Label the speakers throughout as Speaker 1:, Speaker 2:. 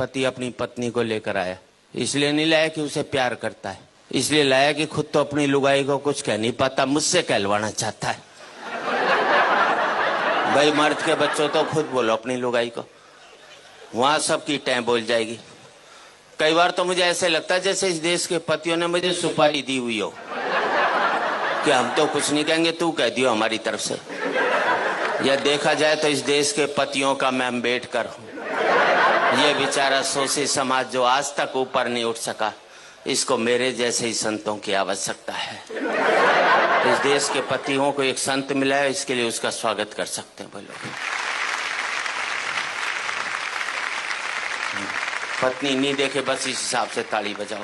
Speaker 1: पति अपनी पत्नी को लेकर आया। इसलिए नहीं लाया कि उसे प्यार करता है, इसलिए लाया कि खुद तो अपनी लुगाई को कुछ कह नहीं पाता, मुझसे कहलवाना चाहता है। भाई मर्द के बच्चों तो खुद बोलो अपनी लुगाई को, वहां सबकी टैं बोल जाएगी। कई बार तो मुझे ऐसे लगता है जैसे इस देश के पतियों ने मुझे सुपारी दी हुई हो कि हम तो कुछ नहीं कहेंगे, तू कह दियो हमारी तरफ से। या देखा जाए तो इस देश के पतियों का मैं अम्बेडकर हूं। ये बेचारा शोषित समाज जो आज तक ऊपर नहीं उठ सका, इसको मेरे जैसे ही संतों की आवश्यकता है। इस देश के पतियों को एक संत मिला है, इसके लिए उसका स्वागत कर सकते हैं। बोलो पत्नी नहीं देखे बस इस हिसाब से ताली बजाओ।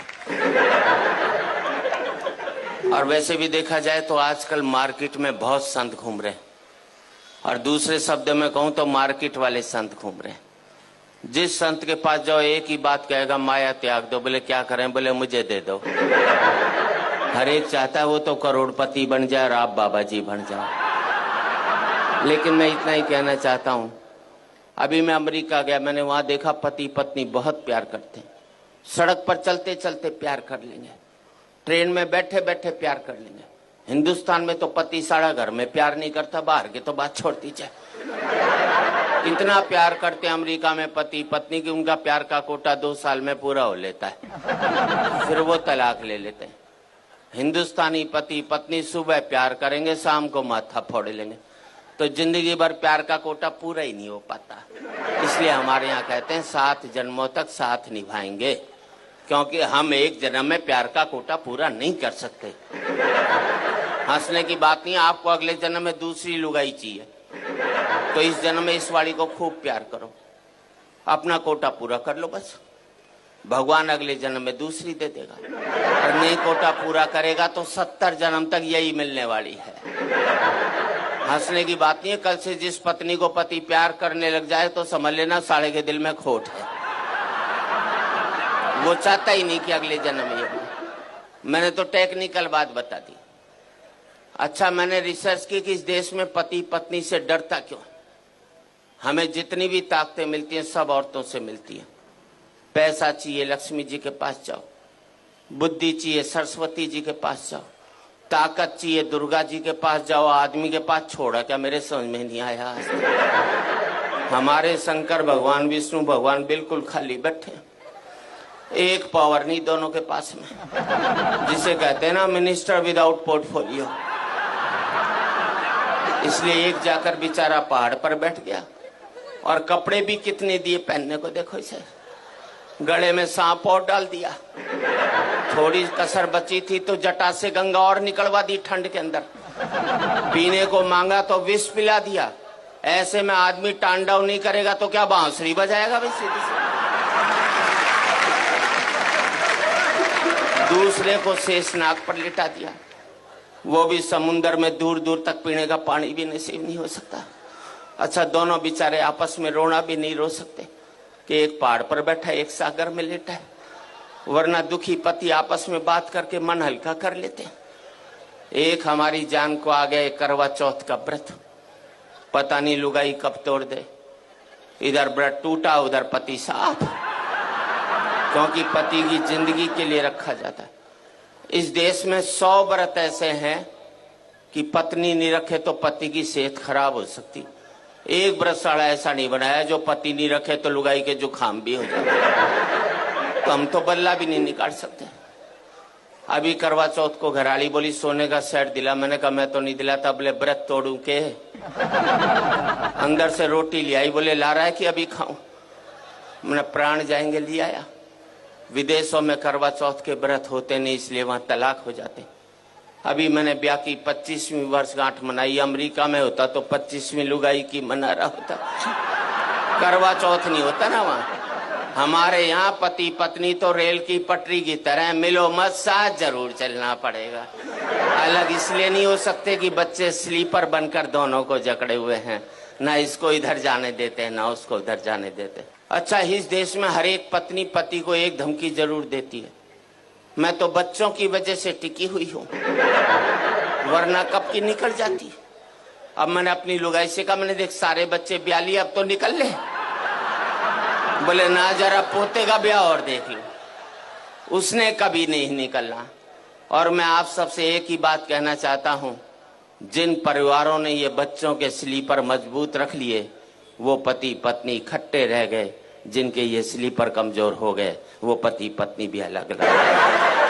Speaker 1: और वैसे भी देखा जाए तो आजकल मार्केट में बहुत संत घूम रहे हैं, और दूसरे शब्द में कहूं तो मार्केट वाले संत घूम रहे हैं। जिस संत के पास जाओ एक ही बात कहेगा, माया त्याग दो। बोले क्या करें? बोले मुझे दे दो। हर एक चाहता है वो तो करोड़पति बन जाए और आप बाबा जी बन जाओ। लेकिन मैं इतना ही कहना चाहता हूं, अभी मैं अमेरिका गया, मैंने वहां देखा पति पत्नी बहुत प्यार करते हैं। सड़क पर चलते चलते प्यार कर लेंगे, ट्रेन में बैठे बैठे प्यार कर लेंगे। हिंदुस्तान में तो पति सारा घर में प्यार नहीं करता, बाहर के तो बात छोड़ दीजिए। इतना प्यार करते हैं अमेरिका में पति पत्नी की उनका प्यार का कोटा 2 साल में पूरा हो लेता है, फिर वो तलाक ले लेते हैं। हिंदुस्तानी पति पत्नी सुबह प्यार करेंगे, शाम को माथा फोड़ लेंगे, तो जिंदगी भर प्यार का कोटा पूरा ही नहीं हो पाता। इसलिए हमारे यहाँ कहते हैं 7 जन्मों तक साथ निभाएंगे, क्योंकि हम एक जन्म में प्यार का कोटा पूरा नहीं कर सकते। हंसने की बात नहीं, आपको अगले जन्म में दूसरी लुगाई चाहिए, तो इस जन्म में इस वाली को खूब प्यार करो, अपना कोटा पूरा कर लो बस। भगवान अगले जन्म में दूसरी दे देगा, और नहीं कोटा पूरा करेगा तो 70 जन्म तक यही मिलने वाली है। हंसने की बात नहीं है, कल से जिस पत्नी को पति प्यार करने लग जाए तो समझ लेना साले के दिल में खोट है, वो चाहता ही नहीं कि अगले जन्म ये। मैंने तो टेक्निकल बात बता दी। अच्छा, मैंने रिसर्च की कि इस देश में पति पत्नी से डरता क्यों? हमें जितनी भी ताकतें मिलती हैं सब औरतों से मिलती हैं। पैसा चाहिए लक्ष्मी जी के पास जाओ, बुद्धि चाहिए सरस्वती जी के पास जाओ, ताकत चाहिए दुर्गा जी के पास जाओ, आदमी के पास छोड़ा क्या? मेरे समझ में नहीं आया। हमारे शंकर भगवान विष्णु भगवान बिल्कुल खाली बैठे, एक पावर नहीं दोनों के पास में, जिसे कहते हैं ना मिनिस्टर विदाउट पोर्टफोलियो। इसलिए एक जाकर बेचारा पहाड़ पर बैठ गया, और कपड़े भी कितने दिए पहनने को, देखो इसे, गले में सांप और डाल दिया। थोड़ी कसर बची थी तो जटा से गंगा और निकलवा दी ठंड के अंदर, पीने को मांगा तो विष पिला दिया। ऐसे में आदमी तांडव नहीं करेगा तो क्या बांसुरी बजाएगा भाई? सीधी सी दूसरे को शेषनाग पर लिटा दिया, वो भी समुन्द्र में दूर दूर तक पीने का पानी भी नसीब नहीं हो सकता। अच्छा, दोनों बेचारे आपस में रोना भी नहीं रो सकते कि एक पहाड़ पर बैठा एक सागर में लेटा है, वरना दुखी पति आपस में बात करके मन हल्का कर लेते हैं। एक हमारी जान को आ गया करवा चौथ का व्रत, पता नहीं लुगाई कब तोड़ दे। इधर व्रत टूटा उधर पति साफ, क्योंकि पति की जिंदगी के लिए रखा जाता है। इस देश में 100 व्रत ऐसे हैं कि पत्नी नहीं रखे तो पति की सेहत खराब हो सकती। एक व्रतशाला ऐसा नहीं बनाया जो पति नहीं रखे तो लुगाई के जुकाम भी हो जाए। तो हम तो बल्ला भी नहीं निकाल सकते। अभी करवा चौथ को घराली बोली सोने का सेट दिला, मैंने कहा मैं तो नहीं दिलाता। बोले व्रत तोड़ू के? अंदर से रोटी ले आई, बोले ला रहा है कि अभी खाऊं? मैंने प्राण जाएंगे ले आया। विदेशों में करवा चौथ के व्रत होते नहीं, इसलिए वहां तलाक हो जाते। अभी मैंने ब्याह की 25वीं वर्षगांठ मनाई, अमेरिका में होता तो 25वीं लुगाई की मना रहा होता, करवा चौथ नहीं होता ना वहां। हमारे यहाँ पति पत्नी तो रेल की पटरी की तरह, मिलो मत साथ जरूर चलना पड़ेगा। अलग इसलिए नहीं हो सकते कि बच्चे स्लीपर बनकर दोनों को जकड़े हुए हैं, ना इसको इधर जाने देते हैं ना उसको उधर जाने देते। अच्छा, इस देश में हर एक पत्नी पति को एक धमकी जरूर देती है, मैं तो बच्चों की वजह से टिकी हुई हूं, वरना कब की निकल जाती। अब मैंने अपनी लुगाई से कहा, मैंने देख सारे बच्चे ब्याह लिए, अब तो निकल ले, बोले ना जरा पोते का ब्याह और देख लो, उसने कभी नहीं निकलना। और मैं आप सबसे एक ही बात कहना चाहता हूं, जिन परिवारों ने ये बच्चों के स्लीपर मजबूत रख लिए वो पति पत्नी इकट्ठे रह गए, जिनके ये स्लीपर कमजोर हो गए वो पति पत्नी भी अलग अलग।